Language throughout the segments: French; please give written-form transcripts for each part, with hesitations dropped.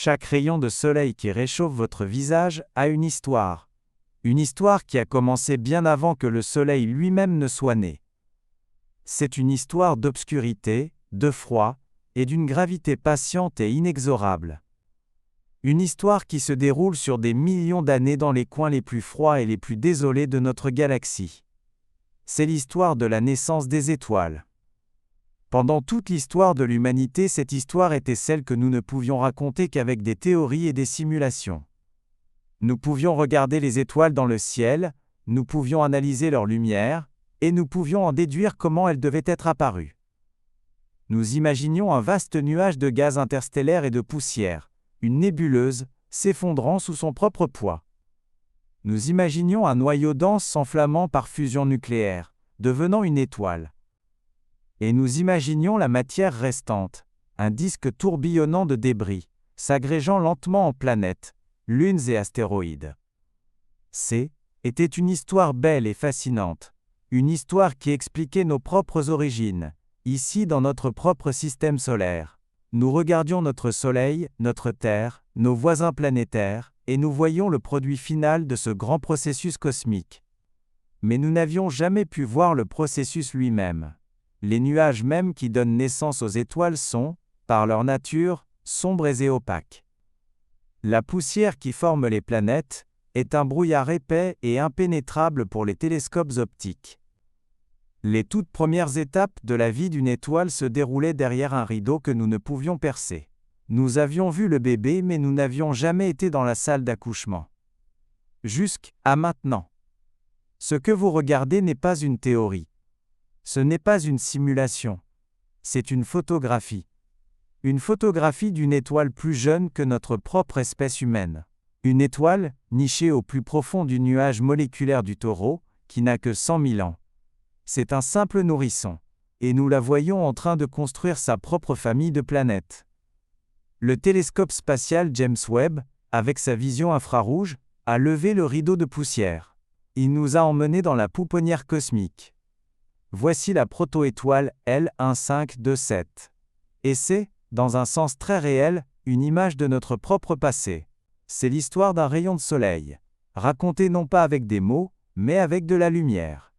Chaque rayon de soleil qui réchauffe votre visage a une histoire. Une histoire qui a commencé bien avant que le soleil lui-même ne soit né. C'est une histoire d'obscurité, de froid, et d'une gravité patiente et inexorable. Une histoire qui se déroule sur des millions d'années dans les coins les plus froids et les plus désolés de notre galaxie. C'est l'histoire de la naissance des étoiles. Pendant toute l'histoire de l'humanité, cette histoire était celle que nous ne pouvions raconter qu'avec des théories et des simulations. Nous pouvions regarder les étoiles dans le ciel, nous pouvions analyser leur lumière, et nous pouvions en déduire comment elles devaient être apparues. Nous imaginions un vaste nuage de gaz interstellaire et de poussière, une nébuleuse, s'effondrant sous son propre poids. Nous imaginions un noyau dense s'enflammant par fusion nucléaire, devenant une étoile. Et nous imaginions la matière restante, un disque tourbillonnant de débris, s'agrégeant lentement en planètes, lunes et astéroïdes. Était une histoire belle et fascinante, une histoire qui expliquait nos propres origines, ici dans notre propre système solaire. Nous regardions notre Soleil, notre Terre, nos voisins planétaires, et nous voyions le produit final de ce grand processus cosmique. Mais nous n'avions jamais pu voir le processus lui-même. Les nuages mêmes qui donnent naissance aux étoiles sont, par leur nature, sombres et opaques. La poussière qui forme les planètes est un brouillard épais et impénétrable pour les télescopes optiques. Les toutes premières étapes de la vie d'une étoile se déroulaient derrière un rideau que nous ne pouvions percer. Nous avions vu le bébé mais nous n'avions jamais été dans la salle d'accouchement. Jusqu'à maintenant. Ce que vous regardez n'est pas une théorie. Ce n'est pas une simulation. C'est une photographie. Une photographie d'une étoile plus jeune que notre propre espèce humaine. Une étoile, nichée au plus profond du nuage moléculaire du Taureau, qui n'a que 100 000 ans. C'est un simple nourrisson. Et nous la voyons en train de construire sa propre famille de planètes. Le télescope spatial James Webb, avec sa vision infrarouge, a levé le rideau de poussière. Il nous a emmenés dans la pouponnière cosmique. Voici la proto-étoile L1527. Et c'est, dans un sens très réel, une image de notre propre passé. C'est l'histoire d'un rayon de soleil, raconté non pas avec des mots, mais avec de la lumière.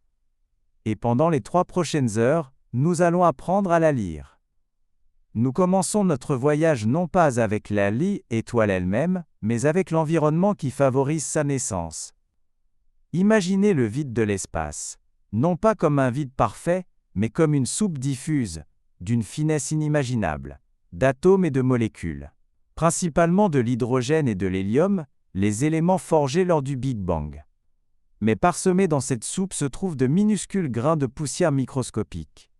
Et pendant les 3 prochaines heures, nous allons apprendre à la lire. Nous commençons notre voyage non pas avec la étoile elle-même, mais avec l'environnement qui favorise sa naissance. Imaginez le vide de l'espace. Non pas comme un vide parfait, mais comme une soupe diffuse, d'une finesse inimaginable, d'atomes et de molécules. Principalement de l'hydrogène et de l'hélium, les éléments forgés lors du Big Bang. Mais parsemés dans cette soupe se trouvent de minuscules grains de poussière microscopique.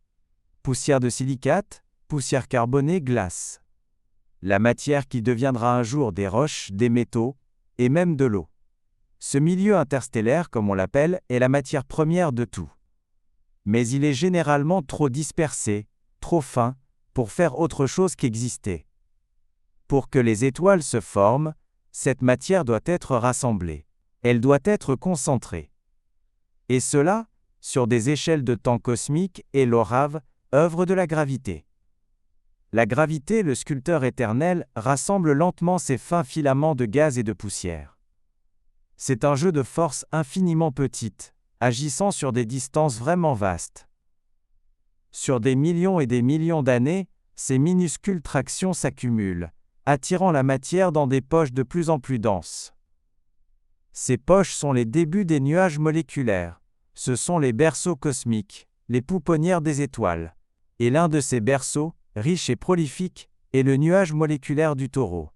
Poussière de silicate, poussière carbonée, glace. La matière qui deviendra un jour des roches, des métaux, et même de l'eau. Ce milieu interstellaire, comme on l'appelle, est la matière première de tout. Mais il est généralement trop dispersé, trop fin, pour faire autre chose qu'exister. Pour que les étoiles se forment, cette matière doit être rassemblée. Elle doit être concentrée. Et cela, sur des échelles de temps cosmiques, est l'orave, œuvre de la gravité. La gravité, le sculpteur éternel, rassemble lentement ces fins filaments de gaz et de poussière. C'est un jeu de force infiniment petite, agissant sur des distances vraiment vastes. Sur des millions et des millions d'années, ces minuscules tractions s'accumulent, attirant la matière dans des poches de plus en plus denses. Ces poches sont les débuts des nuages moléculaires. Ce sont les berceaux cosmiques, les pouponnières des étoiles. Et l'un de ces berceaux, riche et prolifique, est le nuage moléculaire du Taureau.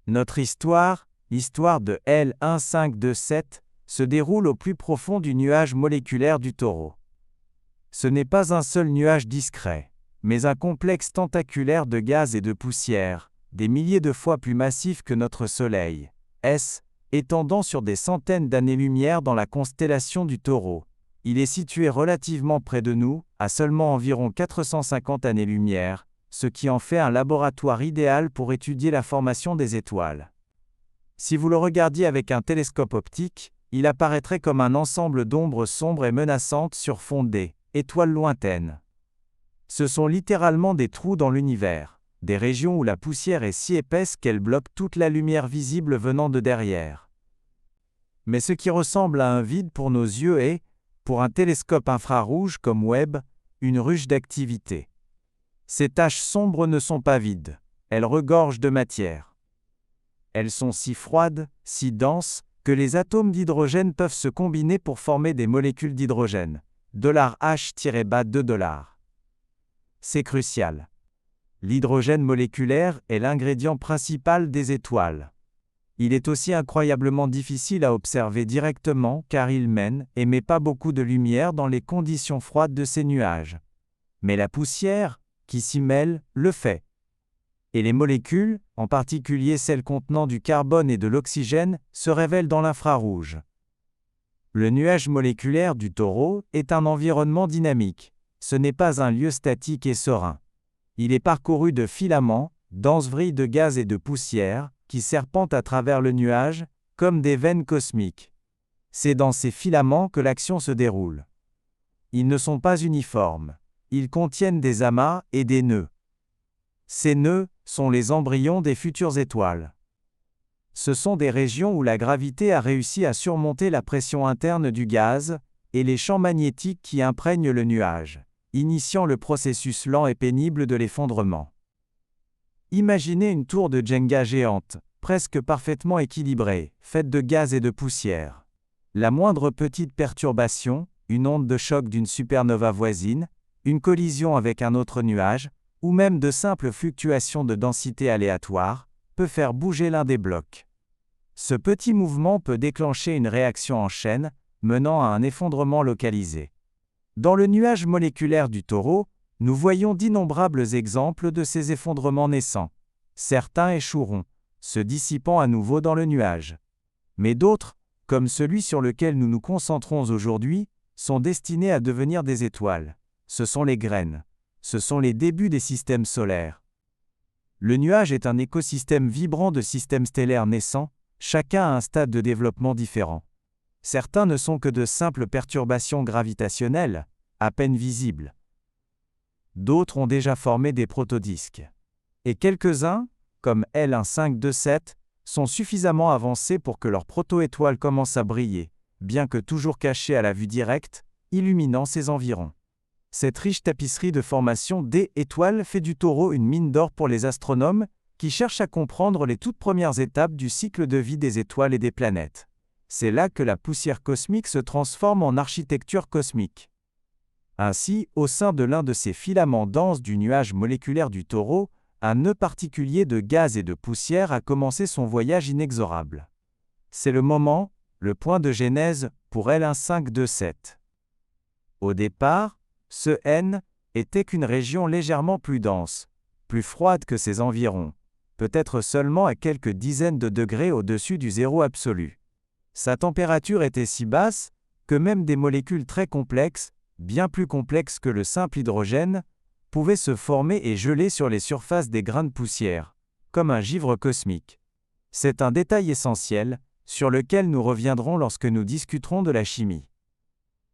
Notre histoire, l'histoire de L1527, se déroule au plus profond du nuage moléculaire du Taureau. Ce n'est pas un seul nuage discret, mais un complexe tentaculaire de gaz et de poussière, des milliers de fois plus massif que notre Soleil, étendant sur des centaines d'années-lumière dans la constellation du Taureau. Il est situé relativement près de nous, à seulement environ 450 années-lumière, ce qui en fait un laboratoire idéal pour étudier la formation des étoiles. Si vous le regardiez avec un télescope optique, il apparaîtrait comme un ensemble d'ombres sombres et menaçantes sur fond d'étoiles lointaines. Ce sont littéralement des trous dans l'univers. des régions où la poussière est si épaisse qu'elle bloque toute la lumière visible venant de derrière. Mais ce qui ressemble à un vide pour nos yeux est, pour un télescope infrarouge comme Webb, une ruche d'activité. Ces taches sombres ne sont pas vides, elles regorgent de matière. Elles sont si froides, si denses, que les atomes d'hydrogène peuvent se combiner pour former des molécules d'hydrogène. $H-2 $. C'est crucial. L'hydrogène moléculaire est l'ingrédient principal des étoiles. Il est aussi incroyablement difficile à observer directement car il émet pas beaucoup de lumière dans les conditions froides de ces nuages. Mais la poussière, qui s'y mêle, le fait. Et les molécules, en particulier celles contenant du carbone et de l'oxygène, se révèlent dans l'infrarouge. Le nuage moléculaire du Taureau est un environnement dynamique. Ce n'est pas un lieu statique et serein. Il est parcouru de filaments, denses vrilles de gaz et de poussière, qui serpentent à travers le nuage, comme des veines cosmiques. C'est dans ces filaments que l'action se déroule. Ils ne sont pas uniformes. Ils contiennent des amas et des nœuds. Ces nœuds sont les embryons des futures étoiles. Ce sont des régions où la gravité a réussi à surmonter la pression interne du gaz et les champs magnétiques qui imprègnent le nuage, initiant le processus lent et pénible de l'effondrement. Imaginez une tour de Jenga géante, presque parfaitement équilibrée, faite de gaz et de poussière. La moindre petite perturbation, une onde de choc d'une supernova voisine, une collision avec un autre nuage, ou même de simples fluctuations de densité aléatoires, peut faire bouger l'un des blocs. Ce petit mouvement peut déclencher une réaction en chaîne, menant à un effondrement localisé. Dans le nuage moléculaire du Taureau, nous voyons d'innombrables exemples de ces effondrements naissants. Certains échoueront, se dissipant à nouveau dans le nuage. Mais d'autres, comme celui sur lequel nous nous concentrons aujourd'hui, sont destinés à devenir des étoiles. Ce sont les graines. Ce sont les débuts des systèmes solaires. Le nuage est un écosystème vibrant de systèmes stellaires naissants, chacun à un stade de développement différent. Certains ne sont que de simples perturbations gravitationnelles, à peine visibles. D'autres ont déjà formé des protodisques. Et quelques-uns, comme L1527, sont suffisamment avancés pour que leur proto-étoile commence à briller, bien que toujours cachée à la vue directe, illuminant ses environs. Cette riche tapisserie de formation d'étoiles fait du Taureau une mine d'or pour les astronomes, qui cherchent à comprendre les toutes premières étapes du cycle de vie des étoiles et des planètes. C'est là que la poussière cosmique se transforme en architecture cosmique. Ainsi, au sein de l'un de ces filaments denses du nuage moléculaire du Taureau, un nœud particulier de gaz et de poussière a commencé son voyage inexorable. C'est le moment, le point de genèse, pour L1527. Au départ, ce N était qu'une région légèrement plus dense, plus froide que ses environs, peut-être seulement à quelques dizaines de degrés au-dessus du zéro absolu. Sa température était si basse que même des molécules très complexes, bien plus complexes que le simple hydrogène, pouvaient se former et geler sur les surfaces des grains de poussière, comme un givre cosmique. C'est un détail essentiel, sur lequel nous reviendrons lorsque nous discuterons de la chimie.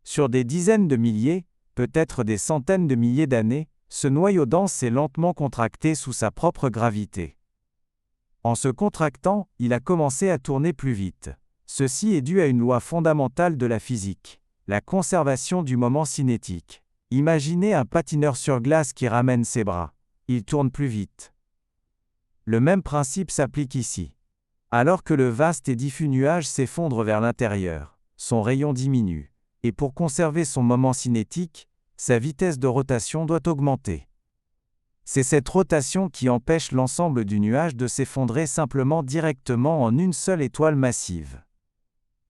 Sur des dizaines de milliers, peut-être des centaines de milliers d'années, ce noyau dense s'est lentement contracté sous sa propre gravité. En se contractant, il a commencé à tourner plus vite. Ceci est dû à une loi fondamentale de la physique, la conservation du moment cinétique. Imaginez un patineur sur glace qui ramène ses bras. Il tourne plus vite. Le même principe s'applique ici. Alors que le vaste et diffus nuage s'effondre vers l'intérieur, son rayon diminue. Et pour conserver son moment cinétique, sa vitesse de rotation doit augmenter. C'est cette rotation qui empêche l'ensemble du nuage de s'effondrer simplement directement en une seule étoile massive.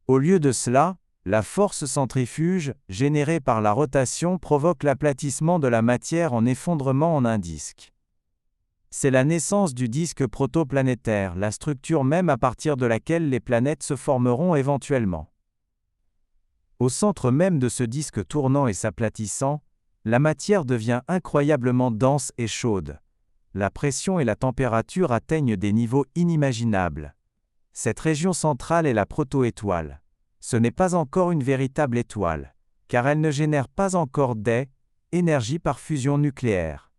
Au lieu de cela, la force centrifuge, générée par la rotation, provoque l'aplatissement de la matière en effondrement en un disque. C'est la naissance du disque protoplanétaire, la structure même à partir de laquelle les planètes se formeront éventuellement. Au centre même de ce disque tournant et s'aplatissant, la matière devient incroyablement dense et chaude. La pression et la température atteignent des niveaux inimaginables. Cette région centrale est la proto-étoile. Ce n'est pas encore une véritable étoile, car elle ne génère pas encore d'énergie par fusion nucléaire.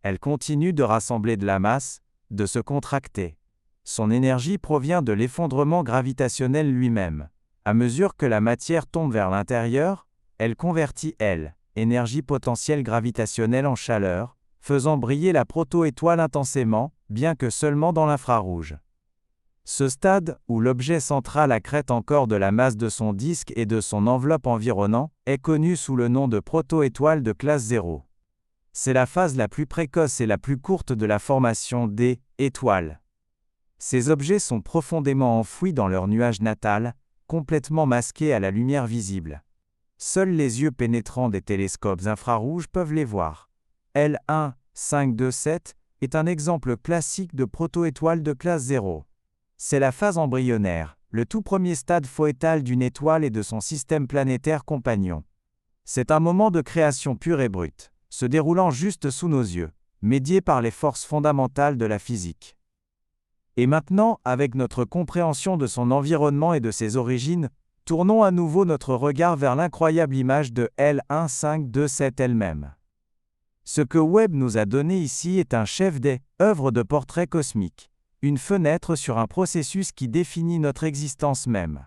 Elle continue de rassembler de la masse, de se contracter. Son énergie provient de l'effondrement gravitationnel lui-même. À mesure que la matière tombe vers l'intérieur, elle convertit énergie potentielle gravitationnelle en chaleur, faisant briller la proto-étoile intensément, bien que seulement dans l'infrarouge. Ce stade, où l'objet central accrète encore de la masse de son disque et de son enveloppe environnante, est connu sous le nom de proto-étoile de classe 0. C'est la phase la plus précoce et la plus courte de la formation des étoiles. Ces objets sont profondément enfouis dans leur nuage natal, complètement masqués à la lumière visible. Seuls les yeux pénétrants des télescopes infrarouges peuvent les voir. L1-527 est un exemple classique de proto-étoile de classe 0. C'est la phase embryonnaire, le tout premier stade foétal d'une étoile et de son système planétaire compagnon. C'est un moment de création pure et brute, se déroulant juste sous nos yeux, médié par les forces fondamentales de la physique. Et maintenant, avec notre compréhension de son environnement et de ses origines, tournons à nouveau notre regard vers l'incroyable image de L1527 elle-même. Ce que Webb nous a donné ici est un chef d'œuvre de portrait cosmique, une fenêtre sur un processus qui définit notre existence même.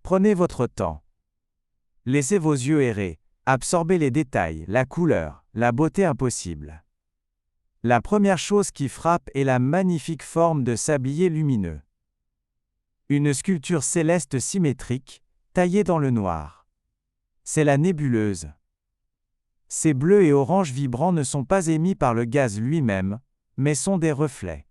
Prenez votre temps. Laissez vos yeux errer, absorbez les détails, la couleur, la beauté impossible. La première chose qui frappe est la magnifique forme de sablier lumineux. Une sculpture céleste symétrique, taillée dans le noir. C'est la nébuleuse. Ces bleus et oranges vibrants ne sont pas émis par le gaz lui-même, mais sont des reflets.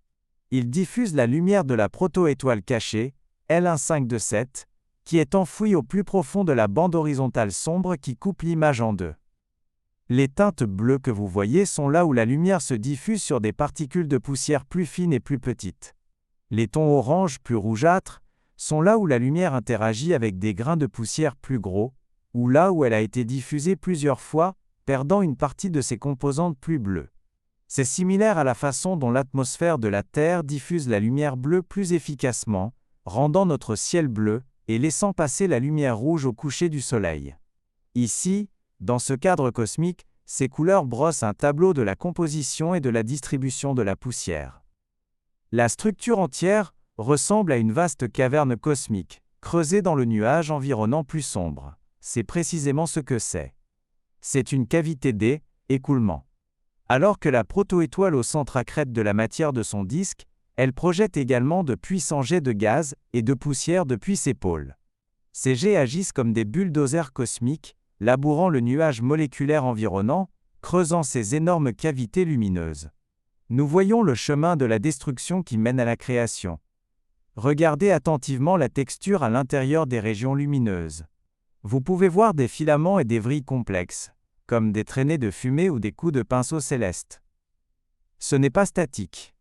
Ils diffusent la lumière de la proto-étoile cachée, L1527, qui est enfouie au plus profond de la bande horizontale sombre qui coupe l'image en deux. Les teintes bleues que vous voyez sont là où la lumière se diffuse sur des particules de poussière plus fines et plus petites. Les tons orange plus rougeâtres sont là où la lumière interagit avec des grains de poussière plus gros, ou là où elle a été diffusée plusieurs fois, perdant une partie de ses composantes plus bleues. C'est similaire à la façon dont l'atmosphère de la Terre diffuse la lumière bleue plus efficacement, rendant notre ciel bleu, et laissant passer la lumière rouge au coucher du soleil. Ici, dans ce cadre cosmique, ces couleurs brossent un tableau de la composition et de la distribution de la poussière. La structure entière ressemble à une vaste caverne cosmique, creusée dans le nuage environnant plus sombre. C'est précisément ce que c'est. C'est une cavité d'écoulement. Alors que la proto-étoile au centre accrète de la matière de son disque, elle projette également de puissants jets de gaz et de poussière depuis ses pôles. Ces jets agissent comme des bulldozers cosmiques, labourant le nuage moléculaire environnant, creusant ces énormes cavités lumineuses. Nous voyons le chemin de la destruction qui mène à la création. Regardez attentivement la texture à l'intérieur des régions lumineuses. Vous pouvez voir des filaments et des vrilles complexes, comme des traînées de fumée ou des coups de pinceau célestes. Ce n'est pas statique.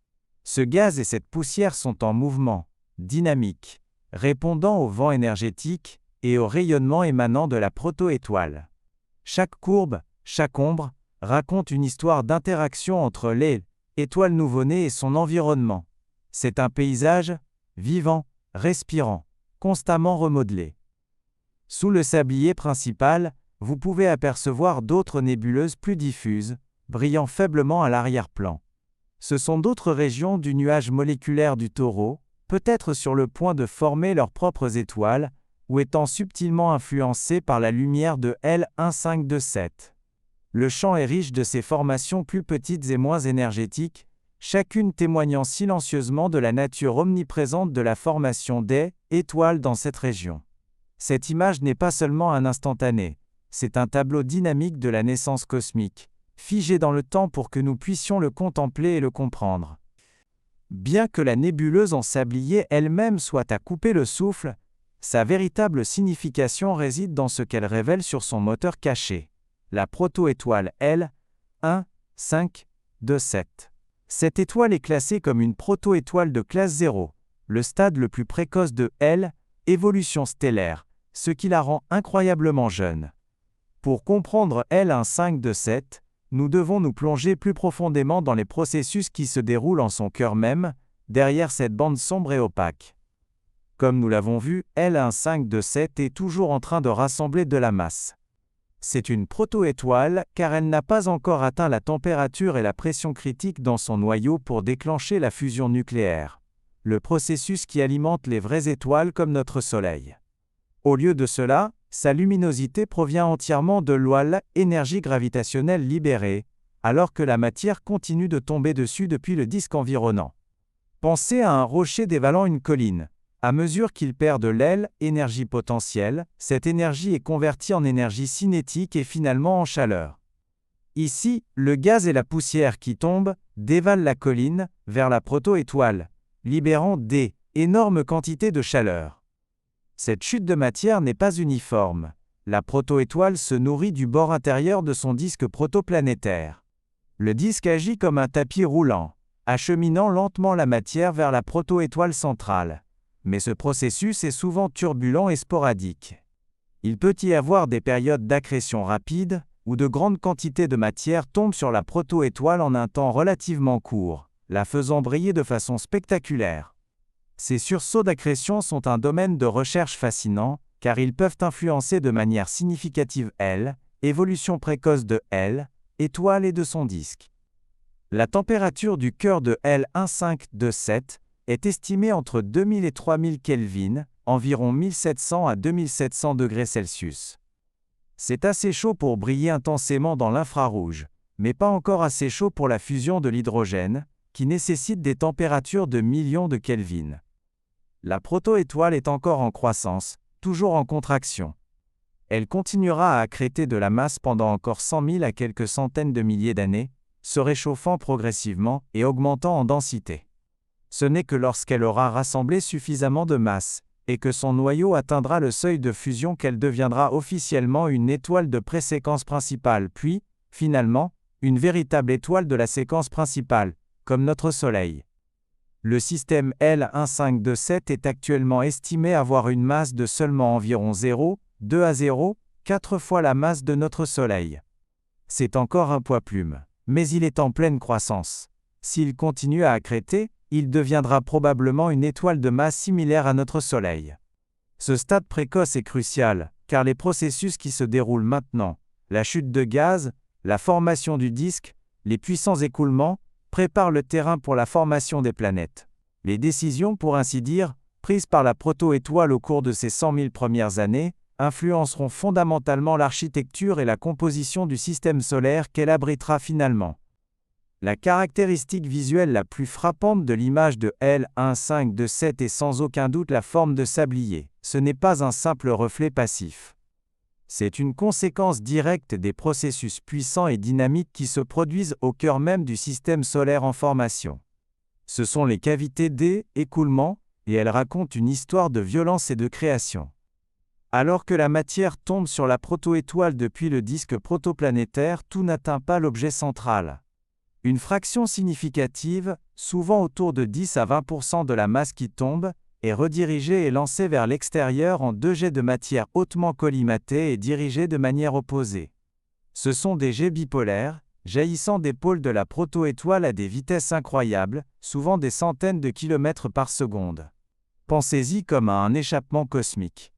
Ce gaz et cette poussière sont en mouvement, dynamique, répondant au vent énergétique et au rayonnement émanant de la proto-étoile. Chaque courbe, chaque ombre, raconte une histoire d'interaction entre l'étoile nouveau-née et son environnement. C'est un paysage, vivant, respirant, constamment remodelé. Sous le sablier principal, vous pouvez apercevoir d'autres nébuleuses plus diffuses, brillant faiblement à l'arrière-plan. Ce sont d'autres régions du nuage moléculaire du Taureau, peut-être sur le point de former leurs propres étoiles, ou étant subtilement influencées par la lumière de L1527. Le champ est riche de ces formations plus petites et moins énergétiques, chacune témoignant silencieusement de la nature omniprésente de la formation des étoiles dans cette région. Cette image n'est pas seulement un instantané, c'est un tableau dynamique de la naissance cosmique, figé dans le temps pour que nous puissions le contempler et le comprendre. Bien que la nébuleuse en sablier elle-même soit à couper le souffle, sa véritable signification réside dans ce qu'elle révèle sur son moteur caché, la proto-étoile L1527. Cette étoile est classée comme une proto-étoile de classe 0, le stade le plus précoce de l'évolution stellaire, ce qui la rend incroyablement jeune. Pour comprendre L1527, nous devons nous plonger plus profondément dans les processus qui se déroulent en son cœur même, derrière cette bande sombre et opaque. Comme nous l'avons vu, L1527 est toujours en train de rassembler de la masse. C'est une proto-étoile car elle n'a pas encore atteint la température et la pression critique dans son noyau pour déclencher la fusion nucléaire, le processus qui alimente les vraies étoiles comme notre Soleil. Au lieu de cela, sa luminosité provient entièrement de l'énergie gravitationnelle libérée, alors que la matière continue de tomber dessus depuis le disque environnant. Pensez à un rocher dévalant une colline. À mesure qu'il perd de l'énergie potentielle, cette énergie est convertie en énergie cinétique et finalement en chaleur. Ici, le gaz et la poussière qui tombent dévalent la colline vers la proto-étoile, libérant des énormes quantités de chaleur. Cette chute de matière n'est pas uniforme. La proto-étoile se nourrit du bord intérieur de son disque protoplanétaire. Le disque agit comme un tapis roulant, acheminant lentement la matière vers la proto-étoile centrale. Mais ce processus est souvent turbulent et sporadique. Il peut y avoir des périodes d'accrétion rapide, où de grandes quantités de matière tombent sur la proto-étoile en un temps relativement court, la faisant briller de façon spectaculaire. Ces sursauts d'accrétion sont un domaine de recherche fascinant, car ils peuvent influencer de manière significative l'évolution précoce de l'étoile et de son disque. La température du cœur de L1527 est estimée entre 2000 et 3000 Kelvin, environ 1700 à 2700 degrés Celsius. C'est assez chaud pour briller intensément dans l'infrarouge, mais pas encore assez chaud pour la fusion de l'hydrogène, qui nécessite des températures de millions de Kelvin. La proto-étoile est encore en croissance, toujours en contraction. Elle continuera à accréter de la masse pendant encore 100 000 à quelques centaines de milliers d'années, se réchauffant progressivement et augmentant en densité. Ce n'est que lorsqu'elle aura rassemblé suffisamment de masse, et que son noyau atteindra le seuil de fusion qu'elle deviendra officiellement une étoile de préséquence principale puis, finalement, une véritable étoile de la séquence principale, comme notre Soleil. Le système L1527 est actuellement estimé avoir une masse de seulement environ 0,2 à 0,4 fois la masse de notre Soleil. C'est encore un poids plume, mais il est en pleine croissance. S'il continue à accréter, il deviendra probablement une étoile de masse similaire à notre Soleil. Ce stade précoce est crucial, car les processus qui se déroulent maintenant, la chute de gaz, la formation du disque, les puissants écoulements, préparent le terrain pour la formation des planètes. Les décisions, pour ainsi dire, prises par la proto-étoile au cours de ces 100 000 premières années, influenceront fondamentalement l'architecture et la composition du système solaire qu'elle abritera finalement. La caractéristique visuelle la plus frappante de l'image de L1527 est sans aucun doute la forme de sablier. Ce n'est pas un simple reflet passif. C'est une conséquence directe des processus puissants et dynamiques qui se produisent au cœur même du système solaire en formation. Ce sont les cavités d'écoulement, et elles racontent une histoire de violence et de création. Alors que la matière tombe sur la proto-étoile depuis le disque protoplanétaire, tout n'atteint pas l'objet central. Une fraction significative, souvent autour de 10 à 20% de la masse qui tombe, est redirigée et lancée vers l'extérieur en deux jets de matière hautement collimatés et dirigés de manière opposée. Ce sont des jets bipolaires, jaillissant des pôles de la proto-étoile à des vitesses incroyables, souvent des centaines de kilomètres par seconde. Pensez-y comme à un échappement cosmique.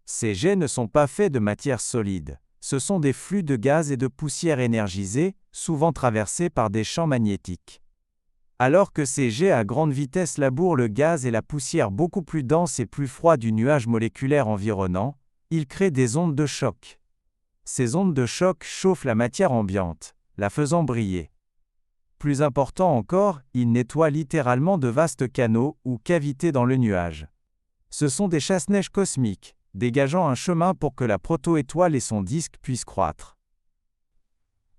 Ces jets ne sont pas faits de matière solide. Ce sont des flux de gaz et de poussière énergisés, souvent traversés par des champs magnétiques. Alors que ces jets à grande vitesse labourent le gaz et la poussière beaucoup plus dense et plus froid du nuage moléculaire environnant, ils créent des ondes de choc. Ces ondes de choc chauffent la matière ambiante, la faisant briller. Plus important encore, ils nettoient littéralement de vastes canaux ou cavités dans le nuage. Ce sont des chasse-neige cosmiques, dégageant un chemin pour que la proto-étoile et son disque puissent croître.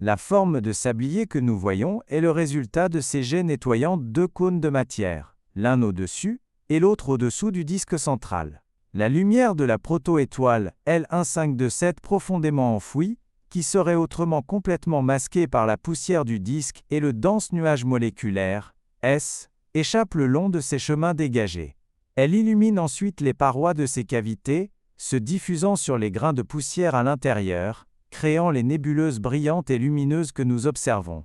La forme de sablier que nous voyons est le résultat de ces jets nettoyant deux cônes de matière, l'un au-dessus et l'autre au-dessous du disque central. La lumière de la proto-étoile L1527 profondément enfouie, qui serait autrement complètement masquée par la poussière du disque et le dense nuage moléculaire, échappe le long de ces chemins dégagés. Elle illumine ensuite les parois de ces cavités, se diffusant sur les grains de poussière à l'intérieur, créant les nébuleuses brillantes et lumineuses que nous observons.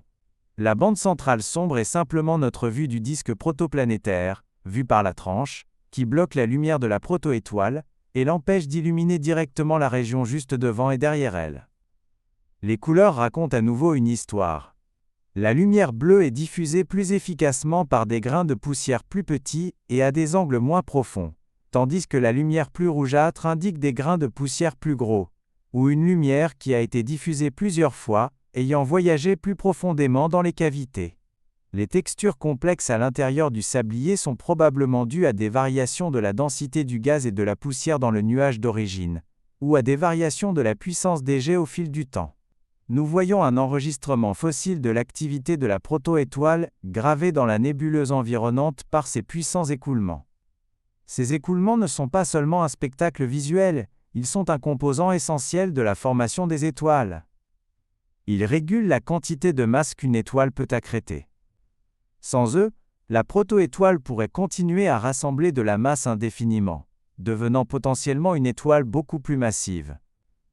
La bande centrale sombre est simplement notre vue du disque protoplanétaire, vue par la tranche, qui bloque la lumière de la proto-étoile, et l'empêche d'illuminer directement la région juste devant et derrière elle. Les couleurs racontent à nouveau une histoire. La lumière bleue est diffusée plus efficacement par des grains de poussière plus petits et à des angles moins profonds, tandis que la lumière plus rougeâtre indique des grains de poussière plus gros, ou une lumière qui a été diffusée plusieurs fois, ayant voyagé plus profondément dans les cavités. Les textures complexes à l'intérieur du sablier sont probablement dues à des variations de la densité du gaz et de la poussière dans le nuage d'origine, ou à des variations de la puissance des jets au fil du temps. Nous voyons un enregistrement fossile de l'activité de la proto-étoile, gravé dans la nébuleuse environnante par ces puissants écoulements. Ces écoulements ne sont pas seulement un spectacle visuel, ils sont un composant essentiel de la formation des étoiles. Ils régulent la quantité de masse qu'une étoile peut accréter. Sans eux, la proto-étoile pourrait continuer à rassembler de la masse indéfiniment, devenant potentiellement une étoile beaucoup plus massive.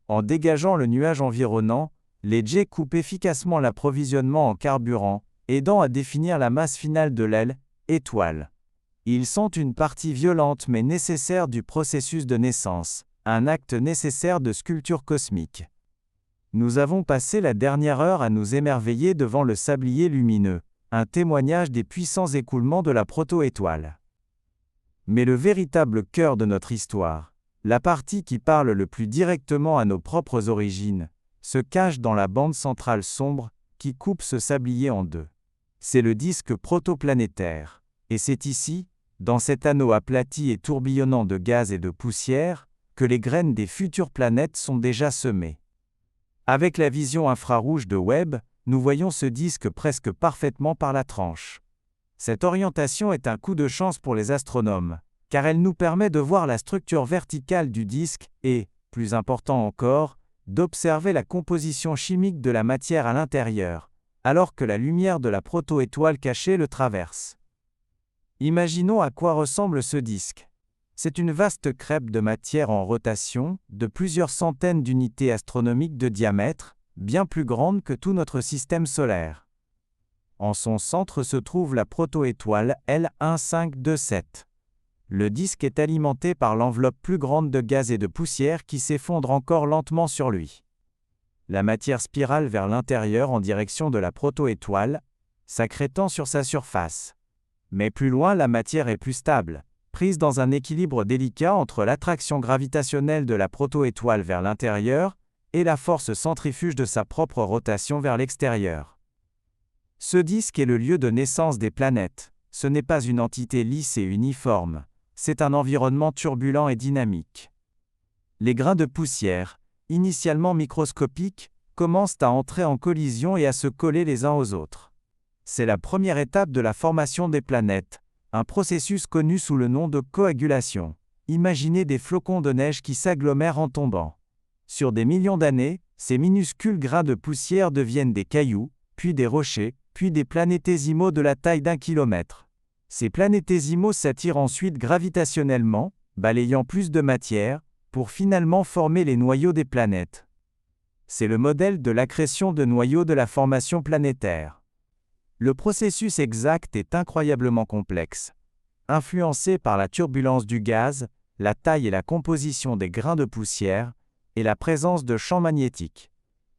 En dégageant le nuage environnant, les jets coupent efficacement l'approvisionnement en carburant, aidant à définir la masse finale de l'aile, étoile. Ils sont une partie violente mais nécessaire du processus de naissance, un acte nécessaire de sculpture cosmique. Nous avons passé la dernière heure à nous émerveiller devant le sablier lumineux, un témoignage des puissants écoulements de la proto-étoile. Mais le véritable cœur de notre histoire, la partie qui parle le plus directement à nos propres origines, se cache dans la bande centrale sombre, qui coupe ce sablier en deux. C'est le disque protoplanétaire, et c'est ici, dans cet anneau aplati et tourbillonnant de gaz et de poussière, que les graines des futures planètes sont déjà semées. Avec la vision infrarouge de Webb, nous voyons ce disque presque parfaitement par la tranche. Cette orientation est un coup de chance pour les astronomes, car elle nous permet de voir la structure verticale du disque et, plus important encore, d'observer la composition chimique de la matière à l'intérieur, alors que la lumière de la proto-étoile cachée le traverse. Imaginons à quoi ressemble ce disque. C'est une vaste crêpe de matière en rotation, de plusieurs centaines d'unités astronomiques de diamètre, bien plus grande que tout notre système solaire. En son centre se trouve la proto-étoile L1527. Le disque est alimenté par l'enveloppe plus grande de gaz et de poussière qui s'effondre encore lentement sur lui. La matière spirale vers l'intérieur en direction de la proto-étoile, s'accrétant sur sa surface. Mais plus loin, la matière est plus stable, prise dans un équilibre délicat entre l'attraction gravitationnelle de la proto-étoile vers l'intérieur et la force centrifuge de sa propre rotation vers l'extérieur. Ce disque est le lieu de naissance des planètes. Ce n'est pas une entité lisse et uniforme, c'est un environnement turbulent et dynamique. Les grains de poussière, initialement microscopiques, commencent à entrer en collision et à se coller les uns aux autres. C'est la première étape de la formation des planètes, un processus connu sous le nom de coagulation. Imaginez des flocons de neige qui s'agglomèrent en tombant. Sur des millions d'années, ces minuscules grains de poussière deviennent des cailloux, puis des rochers, puis des planétésimaux de la taille d'1 kilomètre. Ces planétésimaux s'attirent ensuite gravitationnellement, balayant plus de matière, pour finalement former les noyaux des planètes. C'est le modèle de l'accrétion de noyaux de la formation planétaire. Le processus exact est incroyablement complexe. Influencé par la turbulence du gaz, la taille et la composition des grains de poussière, et la présence de champs magnétiques.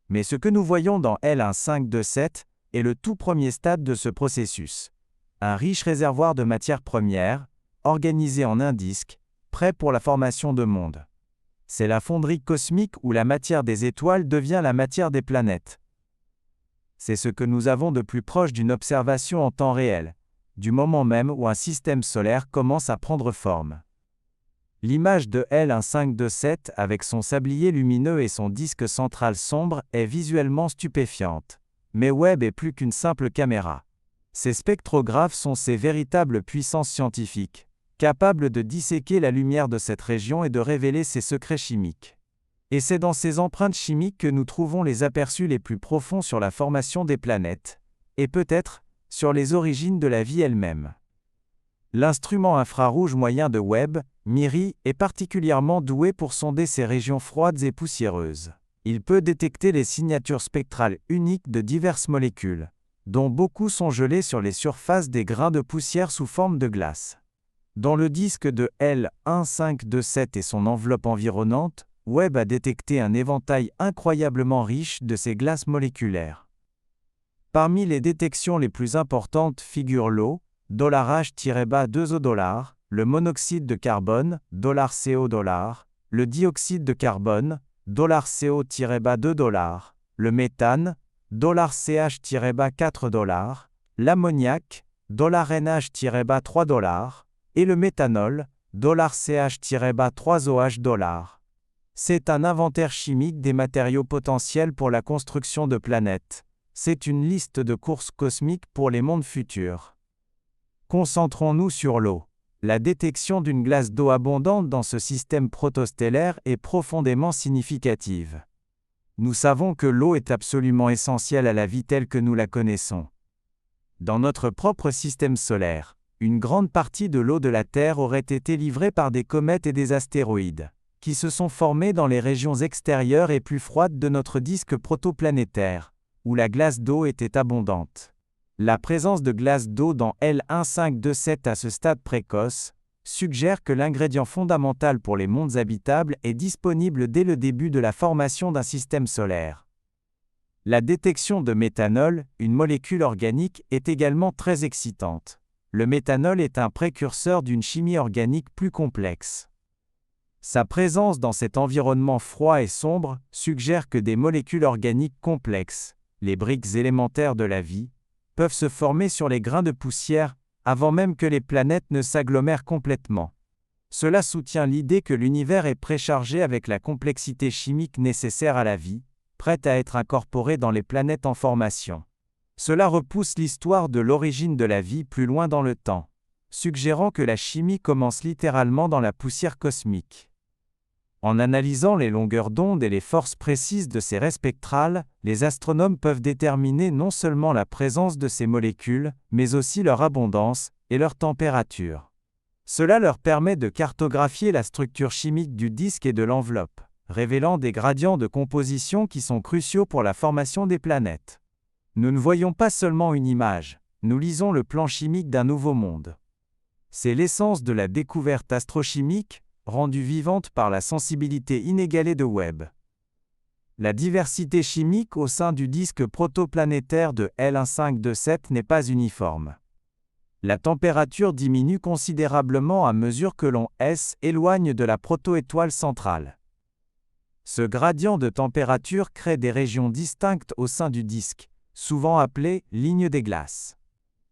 Mais ce que nous voyons dans L1527 est le tout premier stade de ce processus. Un riche réservoir de matière première, organisé en un disque, prêt pour la formation de mondes. C'est la fonderie cosmique où la matière des étoiles devient la matière des planètes. C'est ce que nous avons de plus proche d'une observation en temps réel, du moment même où un système solaire commence à prendre forme. L'image de L1527 avec son sablier lumineux et son disque central sombre est visuellement stupéfiante. Mais Webb est plus qu'une simple caméra. Ces spectrographes sont ces véritables puissances scientifiques, capables de disséquer la lumière de cette région et de révéler ses secrets chimiques. Et c'est dans ces empreintes chimiques que nous trouvons les aperçus les plus profonds sur la formation des planètes, et peut-être, sur les origines de la vie elle-même. L'instrument infrarouge moyen de Webb, MIRI, est particulièrement doué pour sonder ces régions froides et poussiéreuses. Il peut détecter les signatures spectrales uniques de diverses molécules, dont beaucoup sont gelées sur les surfaces des grains de poussière sous forme de glace. Dans le disque de L1527 et son enveloppe environnante, Webb a détecté un éventail incroyablement riche de ces glaces moléculaires. Parmi les détections les plus importantes figurent l'eau, $H-2O, le monoxyde de carbone, $CO, le dioxyde de carbone, $CO-2, le méthane, $CH-4, l'ammoniac, $NH-3, et le méthanol, $CH-3OH. C'est un inventaire chimique des matériaux potentiels pour la construction de planètes. C'est une liste de courses cosmiques pour les mondes futurs. Concentrons-nous sur l'eau. La détection d'une glace d'eau abondante dans ce système protostellaire est profondément significative. Nous savons que l'eau est absolument essentielle à la vie telle que nous la connaissons. Dans notre propre système solaire, une grande partie de l'eau de la Terre aurait été livrée par des comètes et des astéroïdes, qui se sont formés dans les régions extérieures et plus froides de notre disque protoplanétaire, où la glace d'eau était abondante. La présence de glace d'eau dans L1527 à ce stade précoce suggère que l'ingrédient fondamental pour les mondes habitables est disponible dès le début de la formation d'un système solaire. La détection de méthanol, une molécule organique, est également très excitante. Le méthanol est un précurseur d'une chimie organique plus complexe. Sa présence dans cet environnement froid et sombre suggère que des molécules organiques complexes, les briques élémentaires de la vie, peuvent se former sur les grains de poussière avant même que les planètes ne s'agglomèrent complètement. Cela soutient l'idée que l'univers est préchargé avec la complexité chimique nécessaire à la vie, prête à être incorporée dans les planètes en formation. Cela repousse l'histoire de l'origine de la vie plus loin dans le temps, suggérant que la chimie commence littéralement dans la poussière cosmique. En analysant les longueurs d'onde et les forces précises de ces raies spectrales, les astronomes peuvent déterminer non seulement la présence de ces molécules, mais aussi leur abondance et leur température. Cela leur permet de cartographier la structure chimique du disque et de l'enveloppe, révélant des gradients de composition qui sont cruciaux pour la formation des planètes. Nous ne voyons pas seulement une image, nous lisons le plan chimique d'un nouveau monde. C'est l'essence de la découverte astrochimique, rendue vivante par la sensibilité inégalée de Webb. La diversité chimique au sein du disque protoplanétaire de L1527 n'est pas uniforme. La température diminue considérablement à mesure que l'on s'éloigne de la protoétoile centrale. Ce gradient de température crée des régions distinctes au sein du disque, souvent appelées lignes des glaces.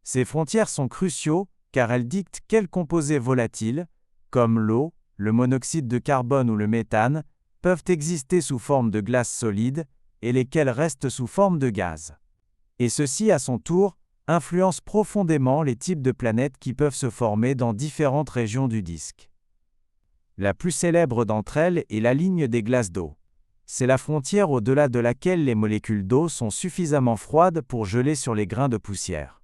Ces frontières sont cruciaux car elles dictent quels composés volatiles, comme l'eau, le monoxyde de carbone ou le méthane, peuvent exister sous forme de glace solide, et lesquels restent sous forme de gaz. Et ceci, à son tour, influence profondément les types de planètes qui peuvent se former dans différentes régions du disque. La plus célèbre d'entre elles est la ligne des glaces d'eau. C'est la frontière au-delà de laquelle les molécules d'eau sont suffisamment froides pour geler sur les grains de poussière.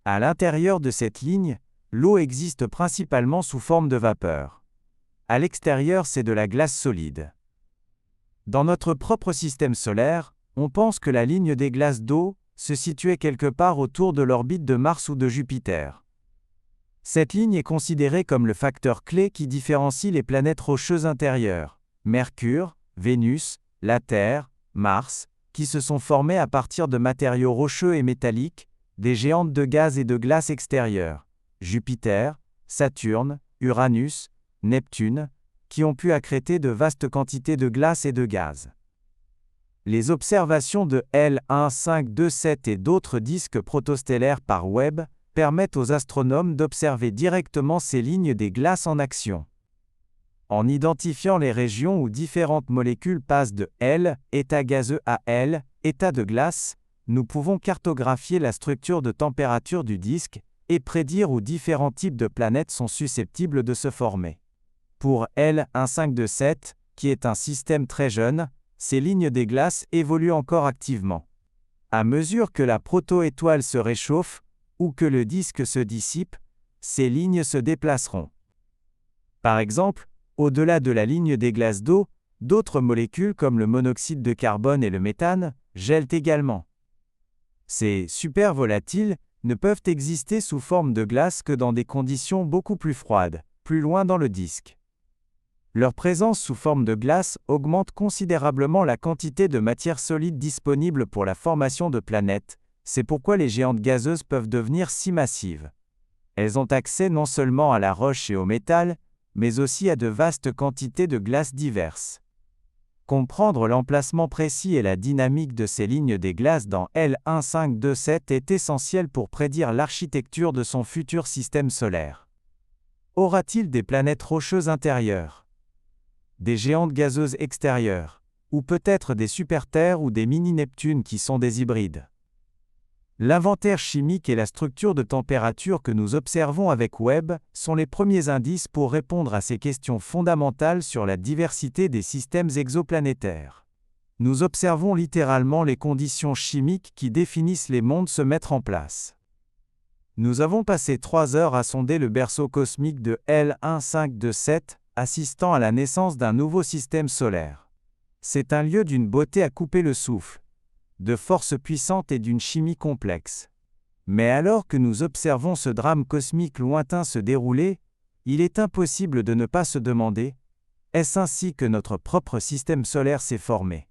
À l'intérieur de cette ligne, l'eau existe principalement sous forme de vapeur. À l'extérieur, c'est de la glace solide. Dans notre propre système solaire, on pense que la ligne des glaces d'eau se situait quelque part autour de l'orbite de Mars ou de Jupiter. Cette ligne est considérée comme le facteur clé qui différencie les planètes rocheuses intérieures, Mercure, Vénus, la Terre, Mars, qui se sont formées à partir de matériaux rocheux et métalliques, des géantes de gaz et de glace extérieures, Jupiter, Saturne, Uranus, Neptune, qui ont pu accréter de vastes quantités de glace et de gaz. Les observations de L1527 et d'autres disques protostellaires par Webb permettent aux astronomes d'observer directement ces lignes des glaces en action. En identifiant les régions où différentes molécules passent de L, état gazeux à L, état de glace, nous pouvons cartographier la structure de température du disque et prédire où différents types de planètes sont susceptibles de se former. Pour L1527, qui est un système très jeune, ces lignes des glaces évoluent encore activement. À mesure que la protoétoile se réchauffe, ou que le disque se dissipe, ces lignes se déplaceront. Par exemple, au-delà de la ligne des glaces d'eau, d'autres molécules comme le monoxyde de carbone et le méthane gèlent également. Ces supervolatiles ne peuvent exister sous forme de glace que dans des conditions beaucoup plus froides, plus loin dans le disque. Leur présence sous forme de glace augmente considérablement la quantité de matière solide disponible pour la formation de planètes, c'est pourquoi les géantes gazeuses peuvent devenir si massives. Elles ont accès non seulement à la roche et au métal, mais aussi à de vastes quantités de glaces diverses. Comprendre l'emplacement précis et la dynamique de ces lignes des glaces dans L1527 est essentiel pour prédire l'architecture de son futur système solaire. Aura-t-il des planètes rocheuses intérieures? Des géantes gazeuses extérieures? Ou peut-être des super-Terres ou des mini-Neptunes qui sont des hybrides? L'inventaire chimique et la structure de température que nous observons avec Webb sont les premiers indices pour répondre à ces questions fondamentales sur la diversité des systèmes exoplanétaires. Nous observons littéralement les conditions chimiques qui définissent les mondes se mettre en place. Nous avons passé 3 heures à sonder le berceau cosmique de L1527, assistant à la naissance d'un nouveau système solaire. C'est un lieu d'une beauté à couper le souffle, de force puissante et d'une chimie complexe. Mais alors que nous observons ce drame cosmique lointain se dérouler, il est impossible de ne pas se demander, est-ce ainsi que notre propre système solaire s'est formé?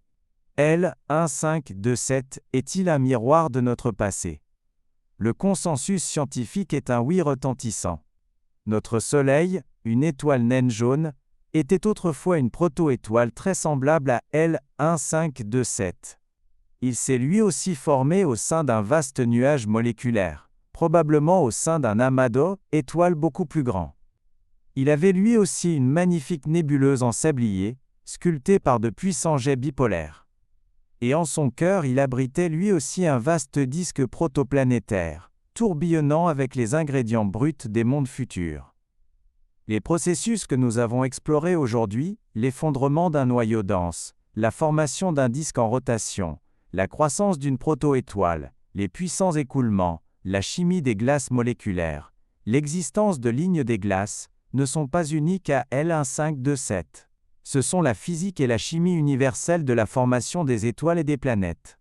L1527 est-il un miroir de notre passé? Le consensus scientifique est un oui retentissant. Notre Soleil, une étoile naine jaune, était autrefois une proto-étoile très semblable à L1527. Il s'est lui aussi formé au sein d'un vaste nuage moléculaire, probablement au sein d'un amas d'eau, étoile beaucoup plus grand. Il avait lui aussi une magnifique nébuleuse en sablier, sculptée par de puissants jets bipolaires. Et en son cœur il abritait lui aussi un vaste disque protoplanétaire, tourbillonnant avec les ingrédients bruts des mondes futurs. Les processus que nous avons explorés aujourd'hui, l'effondrement d'un noyau dense, la formation d'un disque en rotation, la croissance d'une proto-étoile, les puissants écoulements, la chimie des glaces moléculaires, l'existence de lignes des glaces, ne sont pas uniques à L1527. Ce sont la physique et la chimie universelle de la formation des étoiles et des planètes.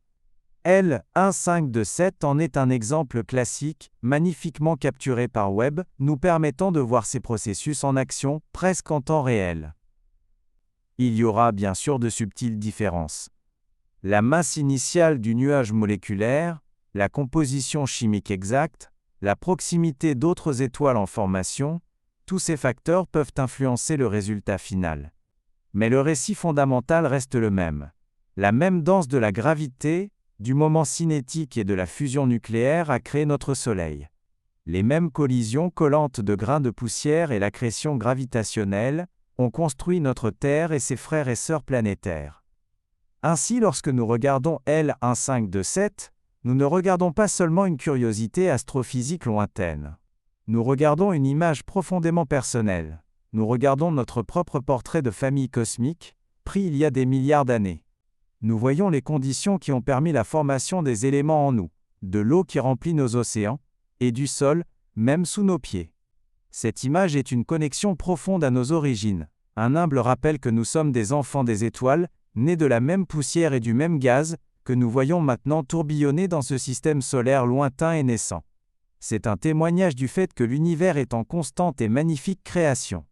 L1527 en est un exemple classique, magnifiquement capturé par Webb, nous permettant de voir ces processus en action, presque en temps réel. Il y aura bien sûr de subtiles différences. La masse initiale du nuage moléculaire, la composition chimique exacte, la proximité d'autres étoiles en formation, tous ces facteurs peuvent influencer le résultat final. Mais le récit fondamental reste le même. La même danse de la gravité, du moment cinétique et de la fusion nucléaire a créé notre Soleil. Les mêmes collisions collantes de grains de poussière et l'accrétion gravitationnelle ont construit notre Terre et ses frères et sœurs planétaires. Ainsi, lorsque nous regardons L1527, nous ne regardons pas seulement une curiosité astrophysique lointaine. Nous regardons une image profondément personnelle. Nous regardons notre propre portrait de famille cosmique, pris il y a des milliards d'années. Nous voyons les conditions qui ont permis la formation des éléments en nous, de l'eau qui remplit nos océans, et du sol, même sous nos pieds. Cette image est une connexion profonde à nos origines, un humble rappel que nous sommes des enfants des étoiles, nés de la même poussière et du même gaz, que nous voyons maintenant tourbillonner dans ce système solaire lointain et naissant. C'est un témoignage du fait que l'univers est en constante et magnifique création.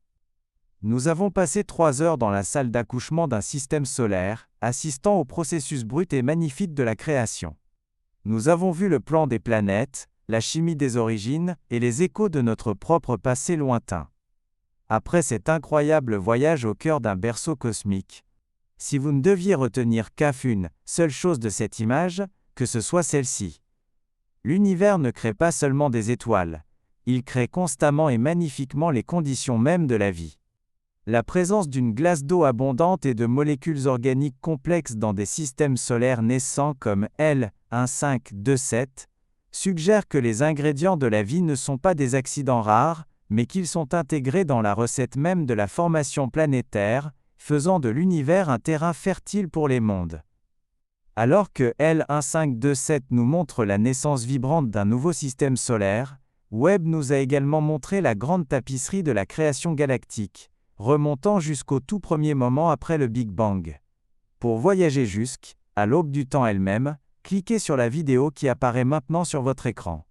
Nous avons passé 3 heures dans la salle d'accouchement d'un système solaire, assistant au processus brut et magnifique de la création. Nous avons vu le plan des planètes, la chimie des origines, et les échos de notre propre passé lointain. Après cet incroyable voyage au cœur d'un berceau cosmique, si vous ne deviez retenir qu'une seule chose de cette image, que ce soit celle-ci. L'univers ne crée pas seulement des étoiles, il crée constamment et magnifiquement les conditions mêmes de la vie. La présence d'une glace d'eau abondante et de molécules organiques complexes dans des systèmes solaires naissants comme L1527 suggère que les ingrédients de la vie ne sont pas des accidents rares, mais qu'ils sont intégrés dans la recette même de la formation planétaire, faisant de l'univers un terrain fertile pour les mondes. Alors que L1527 nous montre la naissance vibrante d'un nouveau système solaire, Webb nous a également montré la grande tapisserie de la création galactique, remontant jusqu'au tout premier moment après le Big Bang. Pour voyager jusqu'à l'aube du temps elle-même, cliquez sur la vidéo qui apparaît maintenant sur votre écran.